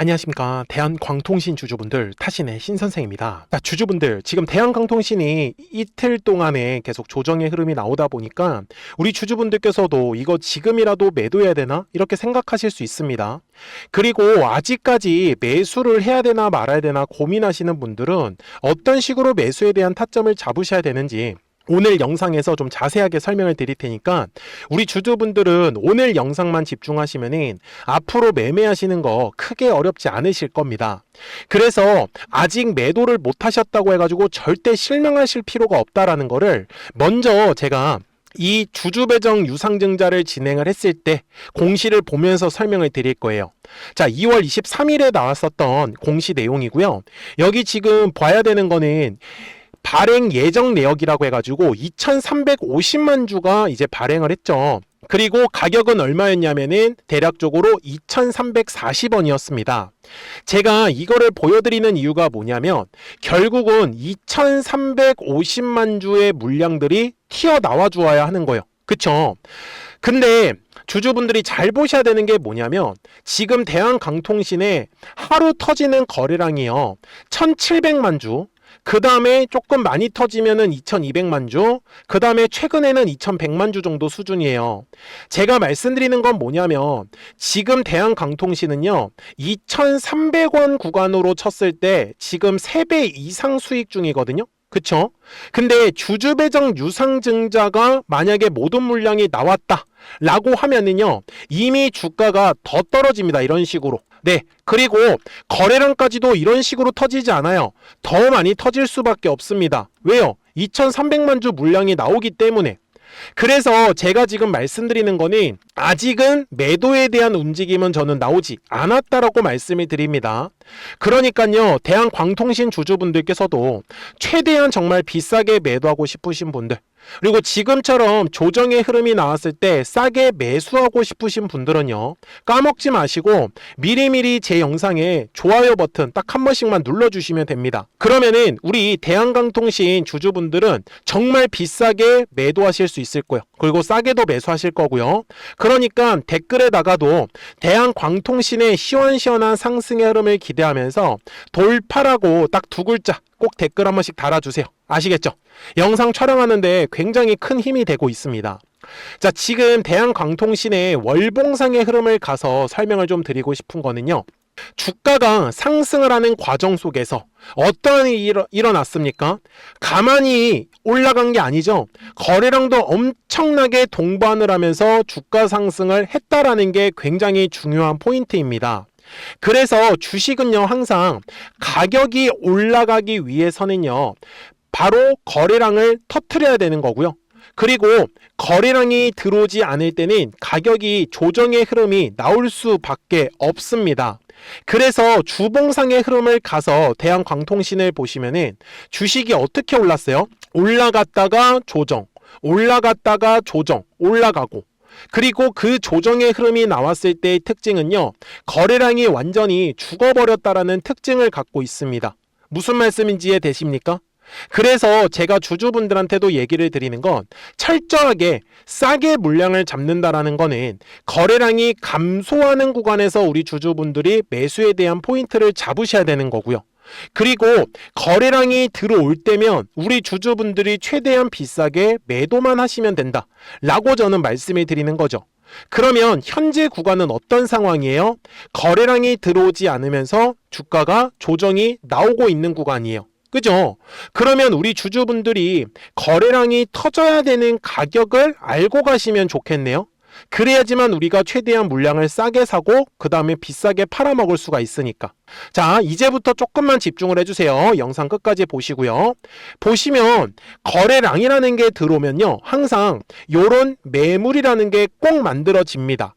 안녕하십니까. 대한광통신 주주분들, 타신의 신선생입니다. 자, 주주분들, 지금 대한광통신이 이틀 동안에 계속 조정의 흐름이 나오다 보니까 우리 주주분들께서도 이거 지금이라도 매도해야 되나? 이렇게 생각하실 수 있습니다. 그리고 아직까지 매수를 해야 되나 말아야 되나 고민하시는 분들은 어떤 식으로 매수에 대한 타점을 잡으셔야 되는지 오늘 영상에서 좀 자세하게 설명을 드릴 테니까 우리 주주분들은 오늘 영상만 집중하시면은 앞으로 매매하시는 거 크게 어렵지 않으실 겁니다. 그래서 아직 매도를 못 하셨다고 해가지고 절대 실망하실 필요가 없다라는 거를 먼저 제가 이 주주배정 유상증자를 진행을 했을 때 공시를 보면서 설명을 드릴 거예요. 자, 2월 23일에 나왔었던 공시 내용이고요. 여기 지금 봐야 되는 거는 발행 예정 내역이라고 해가지고 2,350만 주가 이제 발행을 했죠. 그리고 가격은 얼마였냐면은 대략적으로 2,340원이었습니다. 제가 이거를 보여드리는 이유가 뭐냐면 결국은 2,350만 주의 물량들이 튀어나와 주어야 하는 거예요. 그쵸? 근데 주주분들이 잘 보셔야 되는 게 뭐냐면 지금 대한강통신에 하루 터지는 거래량이요. 1,700만 주, 그 다음에 조금 많이 터지면은 2,200만 주, 그 다음에 최근에는 2,100만 주 정도 수준이에요. 제가 말씀드리는 건 뭐냐면 지금 대한강통신은요 2,300원 구간으로 쳤을 때 지금 3배 이상 수익 중이거든요. 그쵸? 근데 주주배정 유상증자가 만약에 모든 물량이 나왔다 라고 하면은요 이미 주가가 더 떨어집니다. 이런 식으로. 네, 그리고 거래량까지도 이런 식으로 터지지 않아요. 더 많이 터질 수밖에 없습니다. 왜요? 2,300만 주 물량이 나오기 때문에. 그래서 제가 지금 말씀드리는 거는 아직은 매도에 대한 움직임은 저는 나오지 않았다라고 말씀을 드립니다. 그러니까요 대한광통신 주주분들께서도 최대한 정말 비싸게 매도하고 싶으신 분들, 그리고 지금처럼 조정의 흐름이 나왔을 때 싸게 매수하고 싶으신 분들은요 까먹지 마시고 미리미리 제 영상에 좋아요 버튼 딱 한 번씩만 눌러주시면 됩니다. 그러면은 우리 대한광통신 주주분들은 정말 비싸게 매도하실 수 있을 거예요. 그리고 싸게도 매수하실 거고요. 그러니까 댓글에다가도 대한광통신의 시원시원한 상승의 흐름을 기대하면서 돌파라고 딱 두 글자 꼭 댓글 한 번씩 달아주세요. 아시겠죠? 영상 촬영하는데 굉장히 큰 힘이 되고 있습니다. 자, 지금 대한광통신의 월봉상의 흐름을 가서 설명을 좀 드리고 싶은 거는요. 주가가 상승을 하는 과정 속에서 어떤 일이 일어났습니까? 가만히 올라간 게 아니죠. 거래량도 엄청나게 동반을 하면서 주가 상승을 했다라는 게 굉장히 중요한 포인트입니다. 그래서 주식은요 항상 가격이 올라가기 위해서는요 바로 거래량을 터뜨려야 되는 거고요. 그리고 거래량이 들어오지 않을 때는 가격이 조정의 흐름이 나올 수밖에 없습니다. 그래서 주봉상의 흐름을 가서 대한광통신을 보시면은 주식이 어떻게 올랐어요? 올라갔다가 조정, 올라갔다가 조정, 올라가고, 그리고 그 조정의 흐름이 나왔을 때의 특징은요 거래량이 완전히 죽어버렸다라는 특징을 갖고 있습니다. 무슨 말씀인지 이해되십니까? 그래서 제가 주주분들한테도 얘기를 드리는 건 철저하게 싸게 물량을 잡는다라는 거는 거래량이 감소하는 구간에서 우리 주주분들이 매수에 대한 포인트를 잡으셔야 되는 거고요. 그리고 거래량이 들어올 때면 우리 주주분들이 최대한 비싸게 매도만 하시면 된다 라고 저는 말씀을 드리는 거죠. 그러면 현재 구간은 어떤 상황이에요? 거래량이 들어오지 않으면서 주가가 조정이 나오고 있는 구간이에요. 그죠? 그러면 우리 주주분들이 거래량이 터져야 되는 가격을 알고 가시면 좋겠네요. 그래야지만 우리가 최대한 물량을 싸게 사고 그 다음에 비싸게 팔아먹을 수가 있으니까. 자, 이제부터 조금만 집중을 해주세요. 영상 끝까지 보시고요. 보시면 거래량이라는 게 들어오면요 항상 요런 매물이라는 게 꼭 만들어집니다.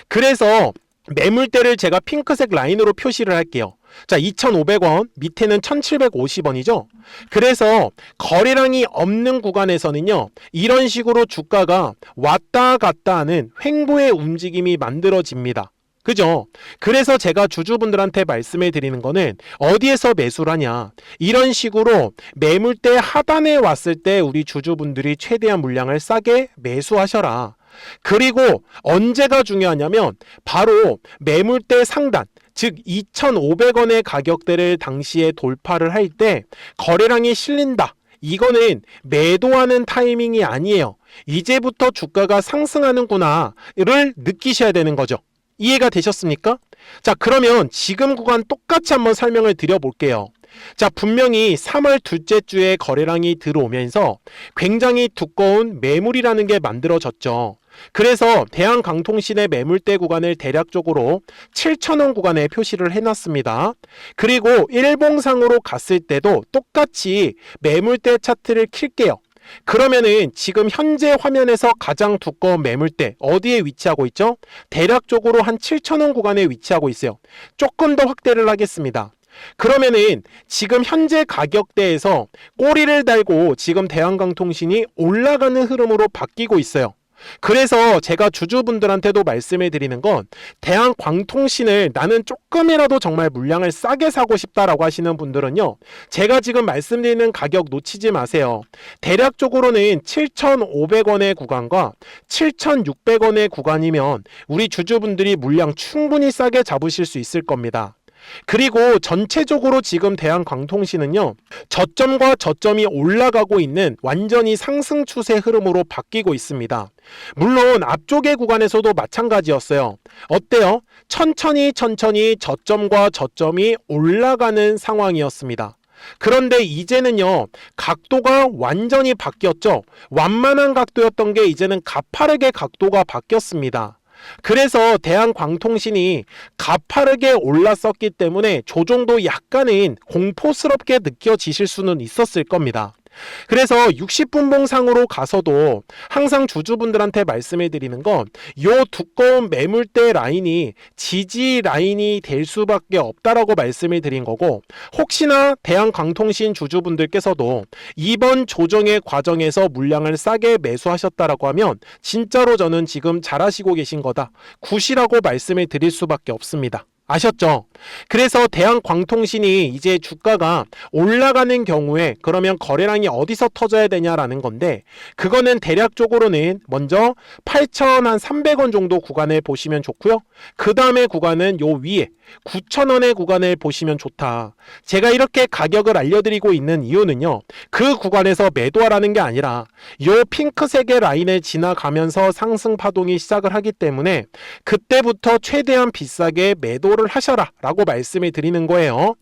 그래서 매물대를 제가 핑크색 라인으로 표시를 할게요. 자, 2,500원, 밑에는 1,750원이죠. 그래서 거래량이 없는 구간에서는요 이런 식으로 주가가 왔다 갔다 하는 횡보의 움직임이 만들어집니다. 그죠? 그래서 제가 주주분들한테 말씀을 드리는 거는 어디에서 매수를 하냐, 이런 식으로 매물대 하단에 왔을 때 우리 주주분들이 최대한 물량을 싸게 매수하셔라 그리고 언제가 중요하냐면 바로 매물대 상단, 즉 2,500원의 가격대를 당시에 돌파를 할 때 거래량이 실린다. 이거는 매도하는 타이밍이 아니에요. 이제부터 주가가 상승하는구나를 느끼셔야 되는 거죠. 이해가 되셨습니까? 자, 그러면 지금 구간 똑같이 한번 설명을 드려볼게요. 자, 분명히 3월 둘째 주에 거래량이 들어오면서 굉장히 두꺼운 매물이라는 게 만들어졌죠. 그래서 대한강통신의 매물대 구간을 대략적으로 7,000원 구간에 표시를 해놨습니다. 그리고 일봉상으로 갔을 때도 똑같이 매물대 차트를 킬게요. 그러면은 지금 현재 화면에서 가장 두꺼운 매물대 어디에 위치하고 있죠? 대략적으로 한 7,000원 구간에 위치하고 있어요. 조금 더 확대를 하겠습니다. 그러면은 지금 현재 가격대에서 꼬리를 달고 지금 대한강통신이 올라가는 흐름으로 바뀌고 있어요. 그래서 제가 주주분들한테도 말씀을 드리는 건 대한광통신을 나는 조금이라도 정말 물량을 싸게 사고 싶다라고 하시는 분들은요, 제가 지금 말씀드리는 가격 놓치지 마세요. 대략적으로는 7,500원의 구간과 7,600원의 구간이면 우리 주주분들이 물량 충분히 싸게 잡으실 수 있을 겁니다. 그리고 전체적으로 지금 대한광통신은요, 저점과 저점이 올라가고 있는 완전히 상승 추세 흐름으로 바뀌고 있습니다. 물론 앞쪽의 구간에서도 마찬가지였어요. 어때요? 천천히 저점과 저점이 올라가는 상황이었습니다. 그런데 이제는요, 각도가 완전히 바뀌었죠. 완만한 각도였던 게 이제는 가파르게 각도가 바뀌었습니다. 그래서 대한광통신이 가파르게 올랐었기 때문에 조정도 약간은 공포스럽게 느껴지실 수는 있었을 겁니다. 그래서 60분봉상으로 가서도 항상 주주분들한테 말씀해 드리는 건 요 두꺼운 매물대 라인이 지지 라인이 될 수밖에 없다라고 말씀을 드린 거고, 혹시나 대한광통신 주주분들께서도 이번 조정의 과정에서 물량을 싸게 매수하셨다라고 하면 진짜로 저는 지금 잘하시고 계신 거다, 굿이라고 말씀을 드릴 수밖에 없습니다. 아셨죠? 그래서 대한광통신이 이제 주가가 올라가는 경우에 그러면 거래량이 어디서 터져야 되냐라는 건데, 그거는 대략적으로는 먼저 8,300원 정도 구간을 보시면 좋고요. 그 다음에 구간은 요 위에 9,000원의 구간을 보시면 좋다. 제가 이렇게 가격을 알려드리고 있는 이유는요, 그 구간에서 매도하라는 게 아니라 요 핑크색의 라인을 지나가면서 상승 파동이 시작을 하기 때문에 그때부터 최대한 비싸게 매도를 하셔라 라고 말씀을 드리는 거예요.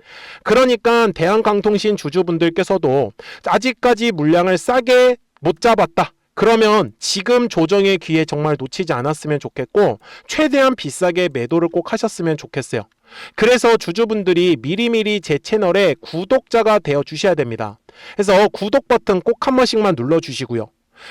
그러니까 대한광통신 주주분들께서도 아직까지 물량을 싸게 못 잡았다, 그러면 지금 조정의 기회 정말 놓치지 않았으면 좋겠고, 최대한 비싸게 매도를 꼭 하셨으면 좋겠어요. 그래서 주주분들이 미리미리 제 채널에 구독자가 되어 주셔야 됩니다. 그래서 구독 버튼 꼭 한 번씩만 눌러 주시고요.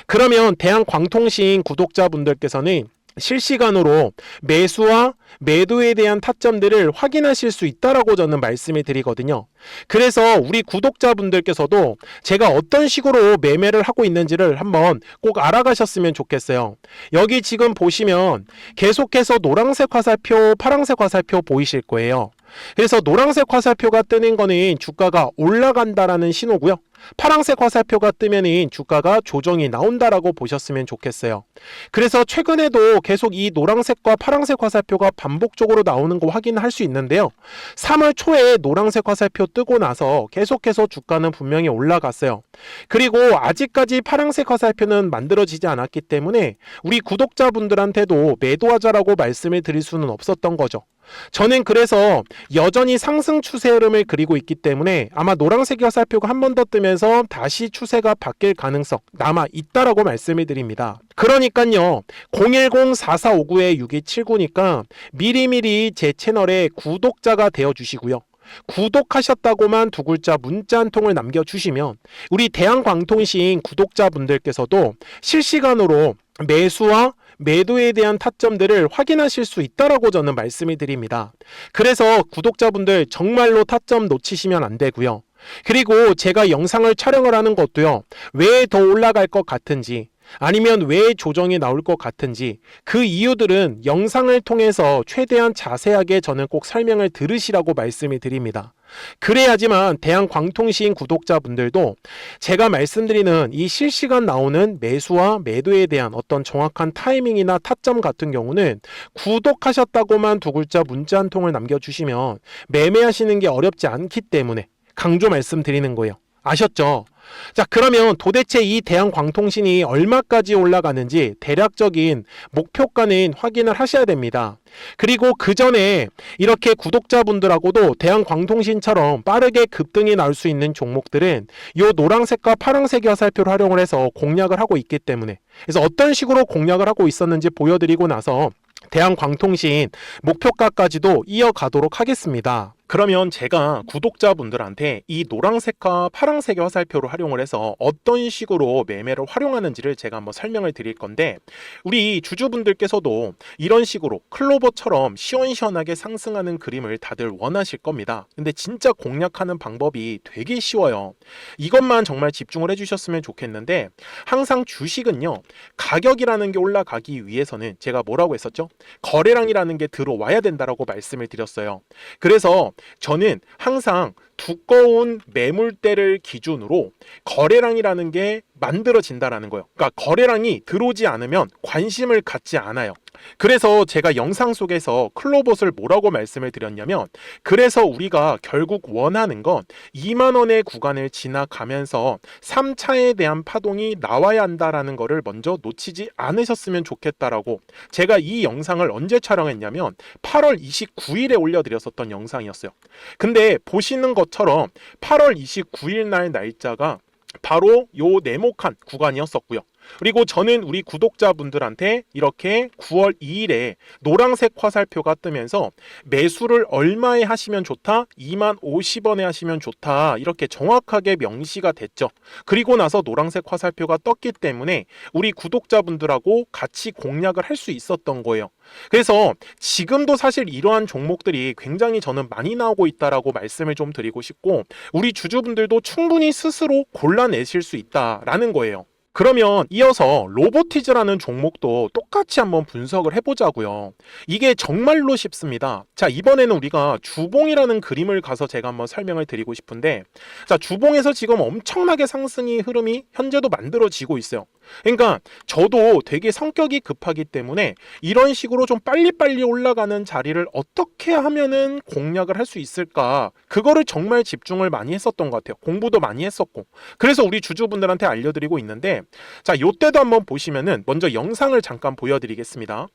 그러면 대한광통신 구독자분들께서는 실시간으로 매수와 매도에 대한 타점들을 확인하실 수 있다라고 저는 말씀을 드리거든요. 그래서 우리 구독자분들께서도 제가 어떤 식으로 매매를 하고 있는지를 한번 꼭 알아가셨으면 좋겠어요. 여기 지금 보시면 계속해서 노란색 화살표, 파란색 화살표 보이실 거예요. 그래서 노란색 화살표가 뜨는 거는 주가가 올라간다라는 신호고요. 파란색 화살표가 뜨면은 주가가 조정이 나온다라고 보셨으면 좋겠어요. 그래서 최근에도 계속 이 노란색과 파란색 화살표가 반복적으로 나오는 거 확인할 수 있는데요. 3월 초에 노란색 화살표 뜨고 나서 계속해서 주가는 분명히 올라갔어요. 그리고 아직까지 파란색 화살표는 만들어지지 않았기 때문에 우리 구독자분들한테도 매도하자라고 말씀을 드릴 수는 없었던 거죠. 저는 그래서 여전히 상승 추세 흐름을 그리고 있기 때문에 아마 노란색 화살표가 한 번 더 뜨면서 다시 추세가 바뀔 가능성 남아 있다라고 말씀을 드립니다. 그러니까요, 010-4459-6279니까 미리미리 제 채널에 구독자가 되어 주시고요. 구독하셨다고만 두 글자 문자 한 통을 남겨주시면 우리 대한광통신 구독자분들께서도 실시간으로 매수와 매도에 대한 타점들을 확인하실 수 있다라고 저는 말씀을 드립니다. 그래서 구독자분들 정말로 타점 놓치시면 안 되고요. 그리고 제가 영상을 촬영을 하는 것도요, 왜 더 올라갈 것 같은지, 아니면 왜 조정이 나올 것 같은지 그 이유들은 영상을 통해서 최대한 자세하게 저는 꼭 설명을 들으시라고 말씀을 드립니다. 그래야지만 대한광통시인 구독자분들도 제가 말씀드리는 이 실시간 나오는 매수와 매도에 대한 어떤 정확한 타이밍이나 타점 같은 경우는 구독하셨다고만 두 글자 문자 한 통을 남겨주시면 매매하시는 게 어렵지 않기 때문에 강조 말씀드리는 거예요. 아셨죠? 자, 그러면 도대체 이 대한광통신이 얼마까지 올라가는지 대략적인 목표가는 확인을 하셔야 됩니다. 그리고 그 전에 이렇게 구독자분들하고도 대한광통신처럼 빠르게 급등이 나올 수 있는 종목들은 이 노란색과 파란색의 화살표를 활용을 해서 공략을 하고 있기 때문에, 그래서 어떤 식으로 공략을 하고 있었는지 보여드리고 나서 대한광통신 목표가까지도 이어가도록 하겠습니다. 그러면 제가 구독자분들한테 이 노란색과 파란색의 화살표를 활용을 해서 어떤 식으로 매매를 활용하는지를 제가 한번 설명을 드릴 건데, 우리 주주분들께서도 이런 식으로 클로버처럼 시원시원하게 상승하는 그림을 다들 원하실 겁니다. 근데 진짜 공략하는 방법이 되게 쉬워요. 이것만 정말 집중을 해주셨으면 좋겠는데, 항상 주식은요, 가격이라는 게 올라가기 위해서는 제가 뭐라고 했었죠? 거래량이라는 게 들어와야 된다라고 말씀을 드렸어요. 그래서 저는 항상 두꺼운 매물대를 기준으로 거래량이라는 게 만들어진다라는 거예요. 그러니까 거래량이 들어오지 않으면 관심을 갖지 않아요. 그래서 제가 영상 속에서 클로봇을 뭐라고 말씀을 드렸냐면, 그래서 우리가 결국 원하는 건 2만 원의 구간을 지나가면서 3차에 대한 파동이 나와야 한다라는 거를 먼저 놓치지 않으셨으면 좋겠다라고, 제가 이 영상을 언제 촬영했냐면 8월 29일에 올려드렸었던 영상이었어요. 근데 보시는 것처럼 8월 29일 날 날짜가 바로 요 네모칸 구간이었었고요. 그리고 저는 우리 구독자분들한테 이렇게 9월 2일에 노란색 화살표가 뜨면서 매수를 얼마에 하시면 좋다? 2만 50원에 하시면 좋다. 이렇게 정확하게 명시가 됐죠. 그리고 나서 노란색 화살표가 떴기 때문에 우리 구독자분들하고 같이 공략을 할 수 있었던 거예요. 그래서 지금도 사실 이러한 종목들이 굉장히 저는 많이 나오고 있다라고 말씀을 좀 드리고 싶고, 우리 주주분들도 충분히 스스로 골라내실 수 있다라는 거예요. 그러면 이어서 로보티즈라는 종목도 똑같이 한번 분석을 해보자고요. 이게 정말로 쉽습니다. 자, 이번에는 우리가 주봉이라는 그림을 가서 제가 한번 설명을 드리고 싶은데, 자, 주봉에서 지금 엄청나게 상승이 흐름이 현재도 만들어지고 있어요. 그러니까 저도 되게 성격이 급하기 때문에 이런 식으로 좀 빨리빨리 올라가는 자리를 어떻게 하면은 공략을 할 수 있을까, 그거를 정말 집중을 많이 했었던 것 같아요. 공부도 많이 했었고. 그래서 우리 주주분들한테 알려드리고 있는데, 자, 요때도 한번 보시면은 먼저 영상을 잠깐 보여드리겠습니다.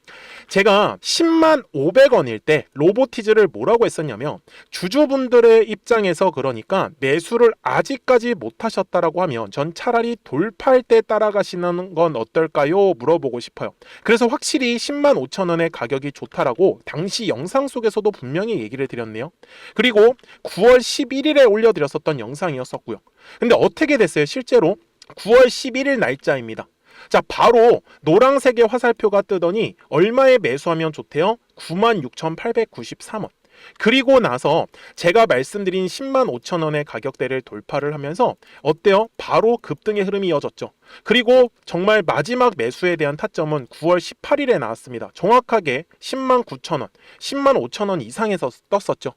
제가 10만 500원일 때 로보티즈를 뭐라고 했었냐면, 주주분들의 입장에서 그러니까 매수를 아직까지 못 하셨다라고 하면 전 차라리 돌파할 때 따라가시는 건 어떨까요? 물어보고 싶어요. 그래서 확실히 10만 5천 원의 가격이 좋다라고 당시 영상 속에서도 분명히 얘기를 드렸네요. 그리고 9월 11일에 올려드렸었던 영상이었었고요. 근데 어떻게 됐어요? 실제로 9월 11일 날짜입니다. 자, 바로 노란색의 화살표가 뜨더니 얼마에 매수하면 좋대요? 96,893원. 그리고 나서 제가 말씀드린 10만 5천 원의 가격대를 돌파를 하면서 어때요? 바로 급등의 흐름이 이어졌죠. 그리고 정말 마지막 매수에 대한 타점은 9월 18일에 나왔습니다. 정확하게 10만 9천 원, 10만 5천 원 이상에서 떴었죠.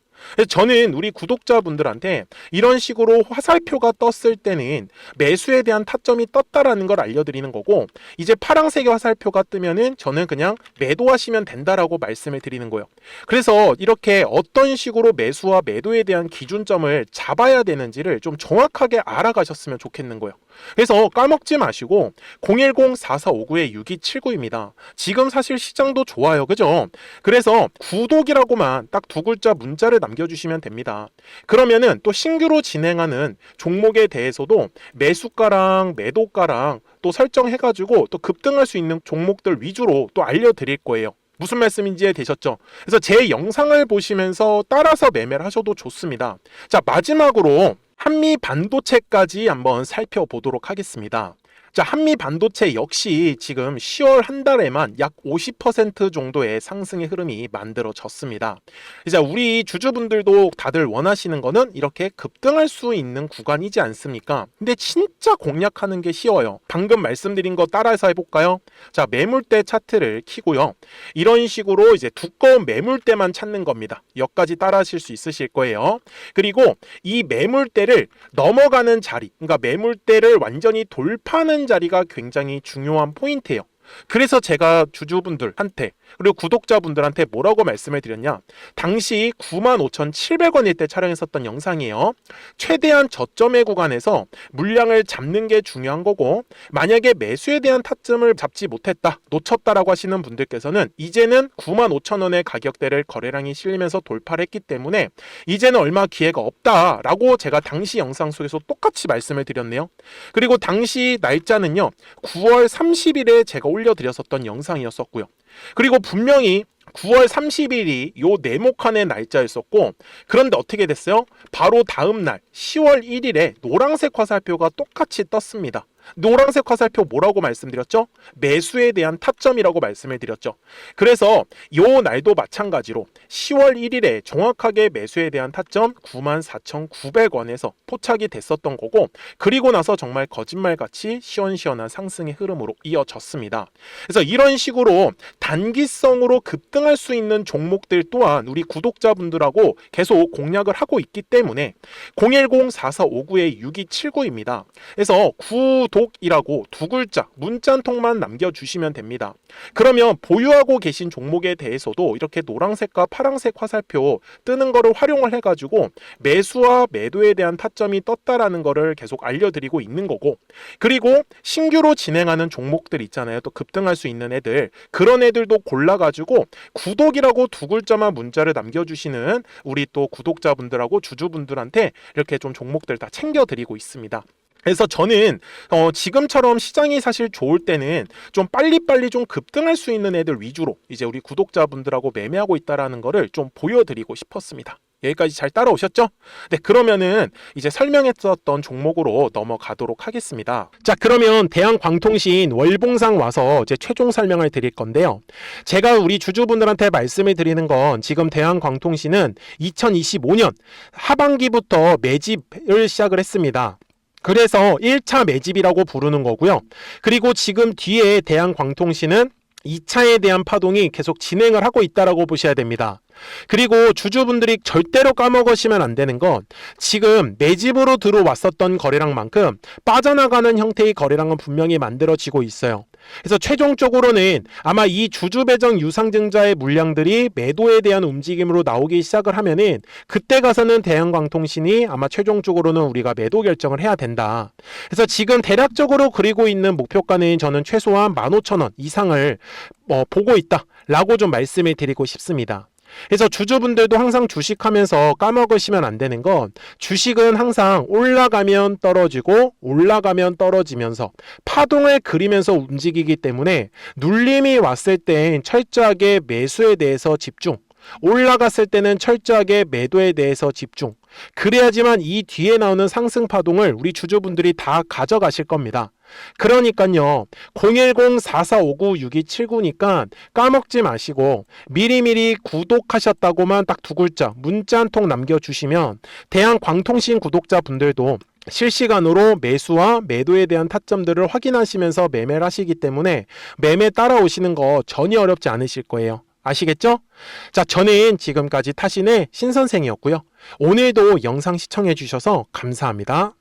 저는 우리 구독자분들한테 이런 식으로 화살표가 떴을 때는 매수에 대한 타점이 떴다라는 걸 알려드리는 거고, 이제 파란색의 화살표가 뜨면은 저는 그냥 매도하시면 된다라고 말씀을 드리는 거예요. 그래서 이렇게 어떤 식으로 매수와 매도에 대한 기준점을 잡아야 되는지를 좀 정확하게 알아가셨으면 좋겠는 거예요. 그래서 까먹지 마시고 010-4459-6279입니다. 지금 사실 시장도 좋아요, 그죠? 그래서 구독이라고만 딱 두 글자 문자를 남겨주시면 됩니다. 그러면은 또 신규로 진행하는 종목에 대해서도 매수가랑 매도가랑 또 설정해가지고 또 급등할 수 있는 종목들 위주로 또 알려드릴 거예요. 무슨 말씀인지 되셨죠? 그래서 제 영상을 보시면서 따라서 매매를 하셔도 좋습니다. 자, 마지막으로 한미 반도체까지 한번 살펴보도록 하겠습니다. 자, 한미 반도체 역시 지금 10월 한 달에만 약 50% 정도의 상승의 흐름이 만들어졌습니다. 이제 우리 주주분들도 다들 원하시는 거는 이렇게 급등할 수 있는 구간이지 않습니까? 근데 진짜 공략하는 게 쉬워요. 방금 말씀드린 거 따라서 해볼까요? 자, 매물대 차트를 켜고요. 이런 식으로 이제 두꺼운 매물대만 찾는 겁니다. 여기까지 따라 하실 수 있으실 거예요. 그리고 이 매물대를 넘어가는 자리, 그러니까 매물대를 완전히 돌파하는 자리가 굉장히 중요한 포인트예요. 그래서 제가 주주분들한테 그리고 구독자분들한테 뭐라고 말씀을 드렸냐, 당시 95,700원일 때 촬영했었던 영상이에요. 최대한 저점의 구간에서 물량을 잡는 게 중요한 거고, 만약에 매수에 대한 타점을 잡지 못했다, 놓쳤다라고 하시는 분들께서는 이제는 95,000원의 가격대를 거래량이 실리면서 돌파를 했기 때문에 이제는 얼마 기회가 없다라고 제가 당시 영상 속에서 똑같이 말씀을 드렸네요. 그리고 당시 날짜는요, 9월 30일에 제가 올려드렸었던 영상이었었고요. 그리고 분명히 9월 30일이 요 네모칸의 날짜였었고, 그런데 어떻게 됐어요? 바로 다음 날 10월 1일에 노란색 화살표가 똑같이 떴습니다. 노란색 화살표 뭐라고 말씀드렸죠? 매수에 대한 타점이라고 말씀을 드렸죠. 그래서 요 날도 마찬가지로 10월 1일에 정확하게 매수에 대한 타점 94,900원에서 포착이 됐었던 거고, 그리고 나서 정말 거짓말같이 시원시원한 상승의 흐름으로 이어졌습니다. 그래서 이런 식으로 단기성으로 급등할 수 있는 종목들 또한 우리 구독자분들하고 계속 공략을 하고 있기 때문에 010-4459-6279입니다. 그래서 구독이라고 두 글자 문자 한 통만 남겨주시면 됩니다. 그러면 보유하고 계신 종목에 대해서도 이렇게 노란색과 파란색 화살표 뜨는 거를 활용을 해가지고 매수와 매도에 대한 타점이 떴다라는 거를 계속 알려드리고 있는 거고, 그리고 신규로 진행하는 종목들 있잖아요. 또 급등할 수 있는 애들, 그런 애들도 골라가지고 구독이라고 두 글자만 문자를 남겨주시는 우리 또 구독자분들하고 주주분들한테 이렇게 좀 종목들 다 챙겨드리고 있습니다. 그래서 저는 지금처럼 시장이 사실 좋을 때는 좀 빨리빨리 좀 급등할 수 있는 애들 위주로 이제 우리 구독자분들하고 매매하고 있다라는 거를 좀 보여드리고 싶었습니다. 여기까지 잘 따라오셨죠? 네, 그러면은 이제 설명했었던 종목으로 넘어가도록 하겠습니다. 자, 그러면 대한광통신 월봉상 와서 이제 최종 설명을 드릴 건데요. 제가 우리 주주분들한테 말씀을 드리는 건 지금 대한광통신은 2025년 하반기부터 매집을 시작을 했습니다. 그래서 1차 매집이라고 부르는 거고요. 그리고 지금 뒤에 대한광통신은 2차에 대한 파동이 계속 진행을 하고 있다라고 보셔야 됩니다. 그리고 주주분들이 절대로 까먹으시면 안 되는 건 지금 매집으로 들어왔었던 거래량만큼 빠져나가는 형태의 거래량은 분명히 만들어지고 있어요. 그래서 최종적으로는 아마 이 주주 배정 유상증자의 물량들이 매도에 대한 움직임으로 나오기 시작을 하면은 그때 가서는 대한광통신이 아마 최종적으로는 우리가 매도 결정을 해야 된다. 그래서 지금 대략적으로 그리고 있는 목표가는 저는 최소한 15,000원 이상을 보고 있다라고 좀 말씀을 드리고 싶습니다. 그래서 주주분들도 항상 주식하면서 까먹으시면 안 되는 건 주식은 항상 올라가면 떨어지고 올라가면 떨어지면서 파동을 그리면서 움직이기 때문에 눌림이 왔을 땐 철저하게 매수에 대해서 집중, 올라갔을 때는 철저하게 매도에 대해서 집중, 그래야지만 이 뒤에 나오는 상승 파동을 우리 주주분들이 다 가져가실 겁니다. 그러니까요, 010-4459-6279니까 까먹지 마시고 미리미리 구독하셨다고만 딱 두 글자 문자 한 통 남겨주시면 대한광통신 구독자분들도 실시간으로 매수와 매도에 대한 타점들을 확인하시면서 매매를 하시기 때문에 매매 따라오시는 거 전혀 어렵지 않으실 거예요. 아시겠죠? 자, 저는 지금까지 타신의 신선생이었고요. 오늘도 영상 시청해 주셔서 감사합니다.